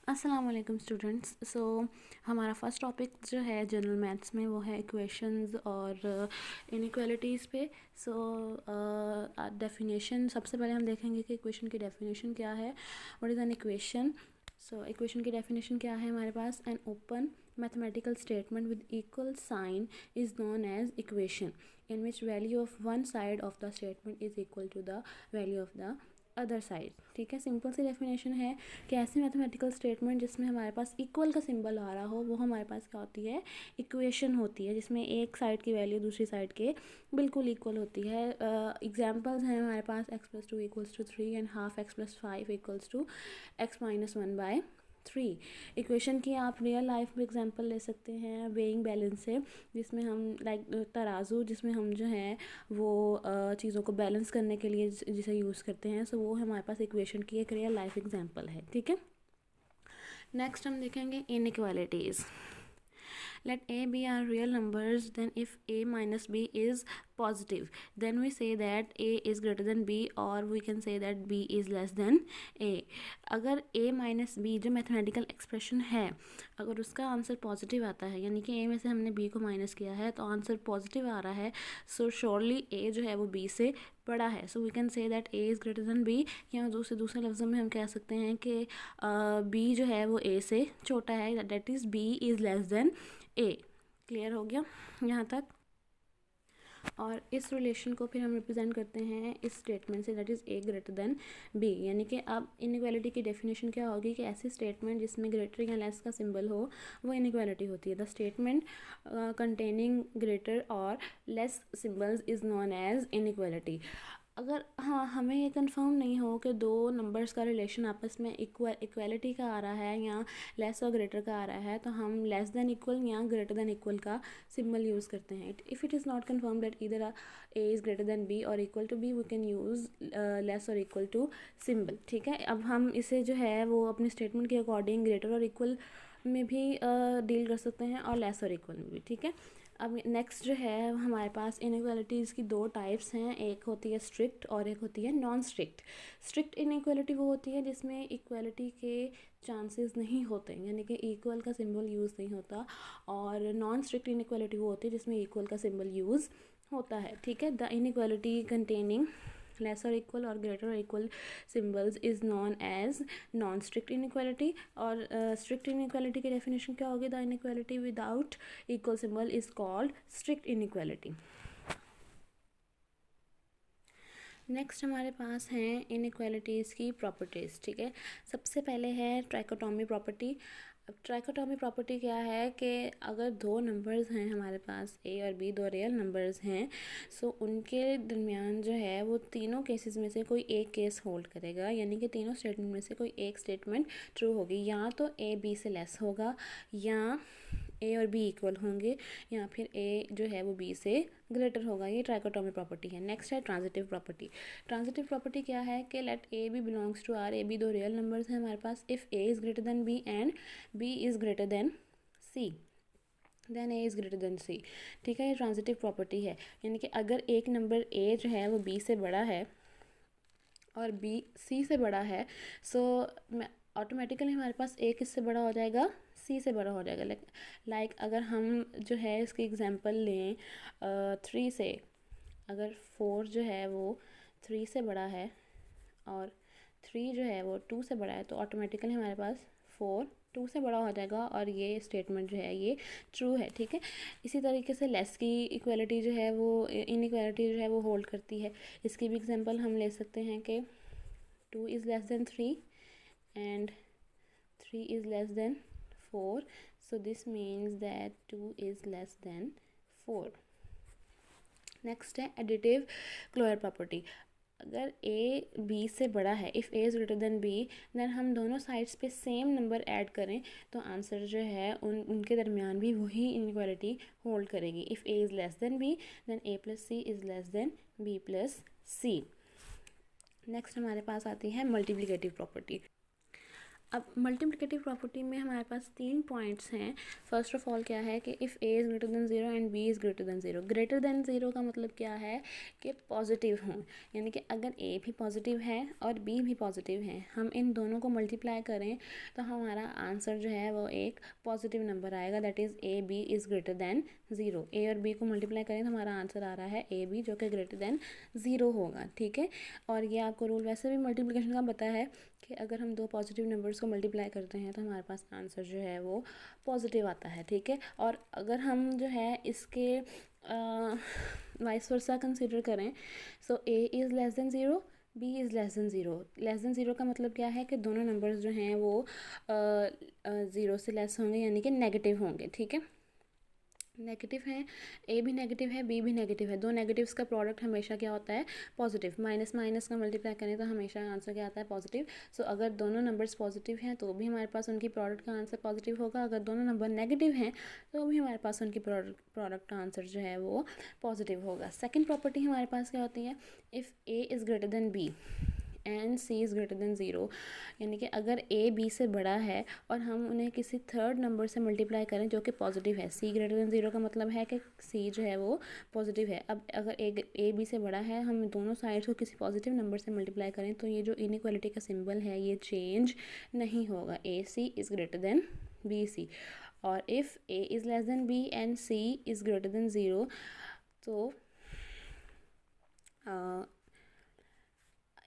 अस्सलाम वालेकुम स्टूडेंट्स। हमारा फर्स्ट टॉपिक जो है जनरल मैथ्स में वो है इक्वेशंस और इनइक्वालिटीज़ पे। डेफिनेशन सबसे पहले हम देखेंगे कि इक्वेशन की डेफिनेशन क्या है। What is an equation? Equation की डेफिनेशन क्या है हमारे पास? An open mathematical statement with equal sign is known as equation in which value of one side of the statement is equal to the value of the other side. ठीक है, simple सी definition है कि ऐसी mathematical statement जिसमें हमारे पास equal का symbol आ रहा हो वो हमारे पास क्या होती है? इक्वेशन होती है, जिसमें एक साइड की वैल्यू दूसरी साइड के बिल्कुल इक्वल होती है। एग्जांपल्स हैं हमारे पास x+2 = 3 and half x+5 = x-1/3। Equation की आप रियल लाइफ में एग्जांपल ले सकते हैं वेइंग बैलेंस से, जिसमें हम तराजू जिसमें हम जो है वो चीज़ों को बैलेंस करने के लिए जिसे यूज़ करते हैं। वो हमारे पास इक्वेशन की एक रियल लाइफ एग्जांपल है। ठीक है, नेक्स्ट हम देखेंगे inequalities. Let a be our real numbers, then if a minus b is positive, then we say that a is greater than b, or we can say that b is less than a. अगर a minus b जो mathematical expression है, अगर उसका answer positive आता है, यानी कि a में से हमने b को माइनस किया है तो आंसर पॉजिटिव आ रहा है, सो श्योरली a जो है वो b से बड़ा है। So we can say that a is greater than b, या दूसरे लफ्ज़ों में हम कह सकते हैं कि b जो है वो a से छोटा है, that is b is less then a। Clear हो गया यहाँ तक? और इस रिलेशन को फिर हम रिप्रेजेंट करते हैं इस स्टेटमेंट से, that is a greater than b। यानी कि अब इनइक्वालिटी की डेफिनेशन क्या होगी कि ऐसी स्टेटमेंट जिसमें ग्रेटर या लेस का सिंबल हो वो इनइक्वालिटी होती है। द स्टेटमेंट कंटेनिंग ग्रेटर और less symbols is known as inequality. अगर हमें ये कंफर्म नहीं हो कि दो नंबर्स का रिलेशन आपस में इक्वालिटी का आ रहा है या लेस और ग्रेटर का आ रहा है, तो हम लेस देन इक्वल या ग्रेटर देन इक्वल का सिंबल यूज़ करते हैं। If it is not confirm that either A is greater than B और equal to B, we can use less और इक्वल टू सिंबल। ठीक है, अब हम इसे जो है वो अपने स्टेटमेंट के अकॉर्डिंग ग्रेटर और इक्वल में भी डील कर सकते हैं और लेस और इक्वल में भी। ठीक है, अब नेक्स्ट जो है हमारे पास इनइक्वालिटीज़ की दो टाइप्स हैं, एक होती है स्ट्रिक्ट और एक होती है नॉन स्ट्रिक्ट। स्ट्रिक्ट इनइक्वालिटी वो होती है जिसमें इक्वालिटी के चांसेस नहीं होते, यानी कि इक्वल का सिंबल यूज़ नहीं होता, और नॉन स्ट्रिक्ट इनइक्वालिटी वो होती है जिसमें इक्वल का सिंबल यूज़ होता है। ठीक है, द इनइक्वालिटी कंटेनिंग लेस और इक्वल और ग्रेटर और equal symbols is known as non strict inequality. और स्ट्रिक्ट इनइक्वालिटी की डेफिनेशन क्या होगी? The inequality without equal symbol is called strict inequality. Next हमारे पास हैं इनइक्वालिटीज़ की प्रॉपर्टीज़। ठीक है, सबसे पहले है ट्राइकोटॉमी प्रॉपर्टी। अब ट्राइकोटॉमी प्रॉपर्टी क्या है कि अगर दो नंबर्स हैं हमारे पास a और b, दो रियल नंबर्स हैं, सो उनके दरमियान जो है वो तीनों केसेस में से कोई एक केस होल्ड करेगा, यानी कि तीनों स्टेटमेंट में से कोई एक स्टेटमेंट ट्रू होगी। या तो a b से लेस होगा, या a और b इक्वल होंगे, या फिर a जो है वो b से ग्रेटर होगा। ये ट्राइकोटॉमी प्रॉपर्टी है। नेक्स्ट है ट्रांजिटिव प्रॉपर्टी। ट्रांजिटिव प्रॉपर्टी क्या है कि let a b belongs to r, a b दो रियल नंबर्स हैं हमारे पास, if a is greater than b and b is greater than c, then a is greater than c। ठीक है, ये ट्रांजिटिव प्रॉपर्टी है, यानी कि अगर एक नंबर a जो है वो b से बड़ा है और b c से बड़ा है, सो ऑटोमेटिकली हमारे पास a किससे बड़ा हो जाएगा? c से बड़ा हो जाएगा। लाइक अगर हम जो है इसकी एग्जांपल लें 3 से, अगर 4 जो है वो 3 से बड़ा है और 3 जो है वो 2 से बड़ा है, तो ऑटोमेटिकली हमारे पास 4 2 से बड़ा हो जाएगा और ये स्टेटमेंट जो है ये ट्रू है। ठीक है, इसी तरीके से लेस की इक्वालिटी जो है वो इनइक्वालिटी जो है वो होल्ड करती है। इसकी भी एग्जांपल हम ले सकते हैं कि 2 is less then 3 and 3 is less then 4, so this means that 2 is less than 4. Next है एडिटिव क्लोयर प्रॉपर्टी। अगर a b से बड़ा है, if a is greater than b, then हम दोनों साइड्स पे सेम नंबर ऐड करें तो आंसर जो है उनके दरमियान भी वही इनइक्वालिटी होल्ड करेगी। If a is less than b, then a plus c is less than b plus c। Next हमारे पास आती है मल्टीप्लिकेटिव प्रॉपर्टी। अब मल्टीप्लिकेटिव प्रॉपर्टी में हमारे पास 3 पॉइंट्स हैं। फर्स्ट ऑफ ऑल क्या है कि if A is greater than zero and B is greater than zero. Greater than zero का मतलब क्या है कि पॉजिटिव हों, यानी कि अगर ए भी पॉजिटिव है और बी भी पॉजिटिव है, हम इन दोनों को मल्टीप्लाई करें तो हमारा आंसर जो है वो एक पॉजिटिव नंबर आएगा, that is A B is greater than zero. A और बी को मल्टीप्लाई करें तो हमारा आंसर आ रहा है ए बी, जो कि ग्रेटर देन ज़ीरो होगा, ठीक है। और ये आपको रूल वैसे भी मल्टीप्लिकेशन का पता है कि अगर हम दो पॉजिटिव नंबर्स को मल्टीप्लाई करते हैं तो हमारे पास आंसर जो है वो पॉजिटिव आता है, ठीक है। और अगर हम जो है इसके वाइस वर्सा कंसिडर करें, so A is less than zero, B is less than zero. Less than zero का मतलब क्या है कि दोनों नंबर्स जो हैं वो ज़ीरो से लेस होंगे, यानी कि नेगेटिव होंगे, ठीक है। नेगेटिव है, ए भी नेगेटिव है, बी भी नेगेटिव है, दो नेगेटिव्स का प्रोडक्ट हमेशा क्या होता है पॉजिटिव। माइनस माइनस का मल्टीप्लाई करें तो हमेशा आंसर क्या आता है पॉजिटिव। सो अगर दोनों नंबर्स पॉजिटिव हैं तो भी हमारे पास उनकी प्रोडक्ट का आंसर पॉजिटिव होगा, अगर दोनों नंबर नेगेटिव हैं तो भी हमारे पास उनकी प्रोडक्ट का आंसर जो है वो पॉजिटिव होगा। सेकेंड प्रॉपर्टी हमारे पास क्या होती है, if A is greater than B and C is greater than zero, यानी कि अगर ए बी से बड़ा है और हम उन्हें किसी थर्ड नंबर से मल्टीप्लाई करें जो कि पॉजिटिव है, सी ग्रेटर देन ज़ीरो का मतलब है कि सी जो है वो पॉजिटिव है। अब अगर ए बी से बड़ा है, हम दोनों साइड्स को किसी पॉजिटिव नंबर से मल्टीप्लाई करें तो ये जो इनइक्वालिटी का सिंबल है ये चेंज नहीं होगा, A C is greater than B C. और if A is less than B and C is greater than zero, तो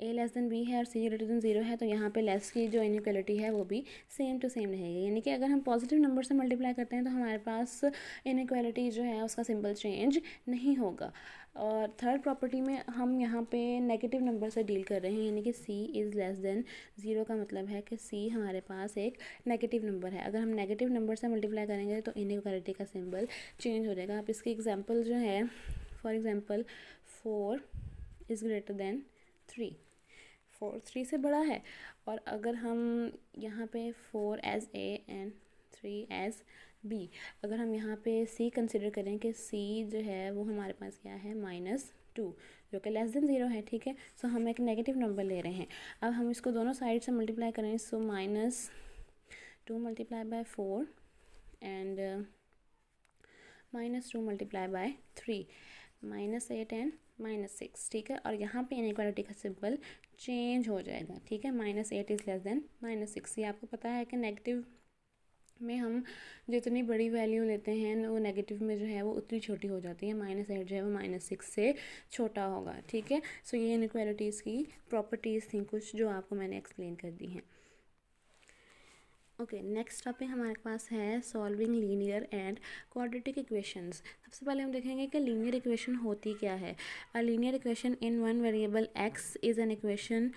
ए लेस देन बी है और सी ग्रेटर देन ज़ीरो है, तो यहाँ पे लेस की जो इनइक्वालिटी है वो भी सेम टू सेम रहेगी, यानी कि अगर हम पॉजिटिव नंबर से मल्टीप्लाई करते हैं तो हमारे पास इनइक्वालिटी जो है उसका सिंबल चेंज नहीं होगा। और थर्ड प्रॉपर्टी में हम यहाँ पे नेगेटिव नंबर से डील कर रहे हैं, यानी कि सी इज़ लेस देन ज़ीरो का मतलब है कि सी हमारे पास एक नेगेटिव नंबर है। अगर हम नेगेटिव नंबर से मल्टीप्लाई करेंगे तो इनइक्वालिटी का सिंबल चेंज हो जाएगा। आप इसकी एग्जांपल जो है, for example 4 is greater then 3, 4 3 से बड़ा है। और अगर हम यहाँ पे 4 as A and 3 as B, अगर हम यहाँ पे सी कंसिडर करें कि सी जो है वो हमारे पास क्या है -2, जो कि लेस देन ज़ीरो है, ठीक है। सो हम एक नेगेटिव नंबर ले रहे हैं। अब हम इसको दोनों साइड से मल्टीप्लाई करें, सो -2 multiply by 4 and -2 multiply by 3, -8 and -6, ठीक है। और यहाँ पे इनइक्वालिटी का सिंबल चेंज हो जाएगा, ठीक है। -8 इज़ लेस देन -6। ये आपको पता है कि नेगेटिव में हम जितनी बड़ी वैल्यू लेते हैं वो नेगेटिव में जो है वो उतनी छोटी हो जाती है। -8 जो है वो -6 से छोटा होगा, ठीक है। सो ये इनइक्वालिटीज़ की प्रॉपर्टीज़ थी कुछ जो आपको मैंने एक्सप्लेन कर दी हैं। ओके, नेक्स्ट टॉपिक हमारे पास है solving linear and quadratic equations. सबसे पहले हम देखेंगे कि लीनियर इक्वेशन होती क्या है। A linear equation in one variable X is an equation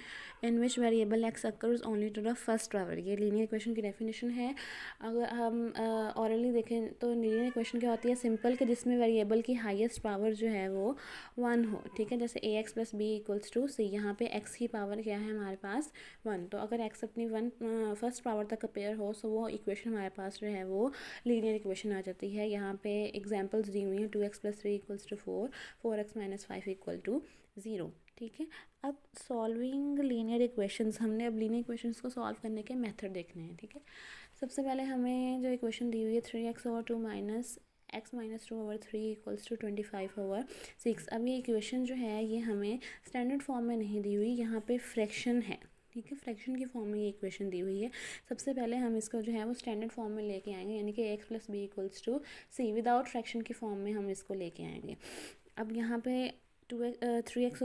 in which variable X occurs only to the first power. ये लीनियर इक्वेशन की डेफिनेशन है। अगर हम ऑरली देखें तो लीनियर इक्वेशन क्या होती है, सिंपल कि जिसमें वेरिएबल की हाईएस्ट पावर जो है वो 1 हो, ठीक है। जैसे ax + b = c, यहाँ पे x की पावर क्या है हमारे पास 1, तो अगर x अपनी 1 फर्स्ट पावर तक अपेयर हो तो वो इक्वेशन हमारे पास जो है वो लीनियर इक्वेशन आ जाती है। यहाँ पे एग्जांपल्स दी हुई हैं, 2x + 3 = 4, 4x - 5 = 0, ठीक है। अब सॉल्विंग लीनियर इक्वेशंस, हमने अब लीनियर इक्वेशंस को सॉल्व करने के मेथड देखने हैं, ठीक है। सबसे पहले हमें जो इक्वेशन दी हुई है 3x/2 - x - 2/3 = 25/6। अब ये इक्वेशन जो है ये हमें स्टैंडर्ड फॉर्म में नहीं दी हुई, यहाँ पे फ्रैक्शन है, ठीक है। फ्रैक्शन की फॉर्म में ये इक्वेशन दी हुई है। सबसे पहले हम इसको जो है वो स्टैंडर्ड फॉर्म में लेके आएंगे, यानी कि x + b = c, without fraction की फॉर्म में हम इसको लेके आएंगे। अब यहाँ पे 3x/2 - x -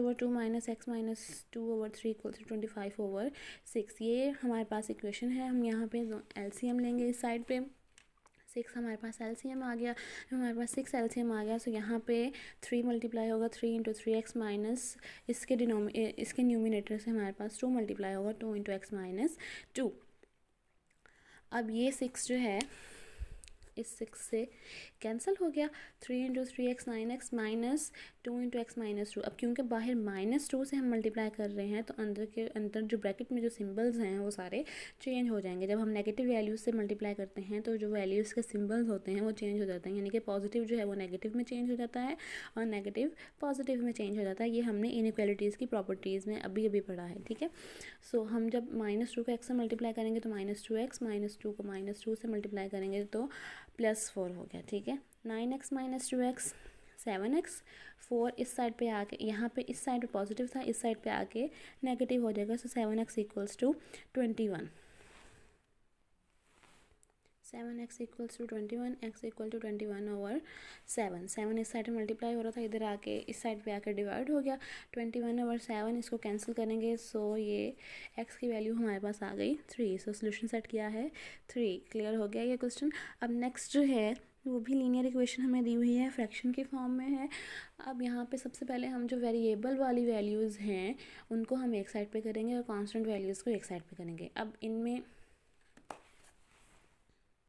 2/3 = 25/6, ये हमारे पास इक्वेशन है। हम यहाँ पे LCM लेंगे, इस साइड पे 6 हमारे पास LCM आ गया, हमारे पास 6 LCM आ गया। सो यहाँ पे 3 मल्टीप्लाई होगा 3 × 3x माइनस इसके न्यूमिनेटर से हमारे पास 2 मल्टीप्लाई होगा 2 × x - 2। अब ये 6 जो है इस 6 से कैंसिल हो गया, 3 × 3x 9x 2 into x minus 2। अब क्योंकि बाहर -2 से हम मल्टीप्लाई कर रहे हैं तो अंदर जो ब्रैकेट में जो सिंबल्स हैं वो सारे चेंज हो जाएंगे। जब हम नेगेटिव वैल्यूज़ से मल्टीप्लाई करते हैं तो जो वैल्यूज़ के सिंबल्स होते हैं वो चेंज हो जाते हैं, यानी कि पॉजिटिव जो है वो नेगेटिव में चेंज हो जाता है और नेगेटिव पॉजिटिव में चेंज हो जाता है। ये हमने इनइक्वालिटीज़ की प्रॉपर्टीज़ में अभी अभी पढ़ा है, ठीक है। सो हम जब -2 को x से मल्टीप्लाई करेंगे तो -2x, -2 को -2 से मल्टीप्लाई करेंगे तो +4 हो गया, ठीक है। 9x - 2x 7x, 4 इस साइड पे आके, यहाँ पे इस साइड पे पॉजिटिव था, इस साइड पे आके नेगेटिव हो जाएगा। सो 7x = 21, 7x = 21, x = 21/7। 7 इस साइड में मल्टीप्लाई हो रहा था, इधर आके इस साइड पे आके डिवाइड हो गया 21/7। इसको कैंसिल करेंगे, सो ये x की वैल्यू हमारे पास आ गई 3। सो सोल्यूशन सेट किया है 3। क्लियर हो गया ये क्वेश्चन। अब नेक्स्ट जो है वो भी लीनियर इक्वेशन हमें दी हुई है, फ्रैक्शन के फॉर्म में है। अब यहाँ पे सबसे पहले हम जो वेरिएबल वाली वैल्यूज़ हैं उनको हम एक साइड पे करेंगे और कांस्टेंट वैल्यूज़ को एक साइड पे करेंगे। अब इनमें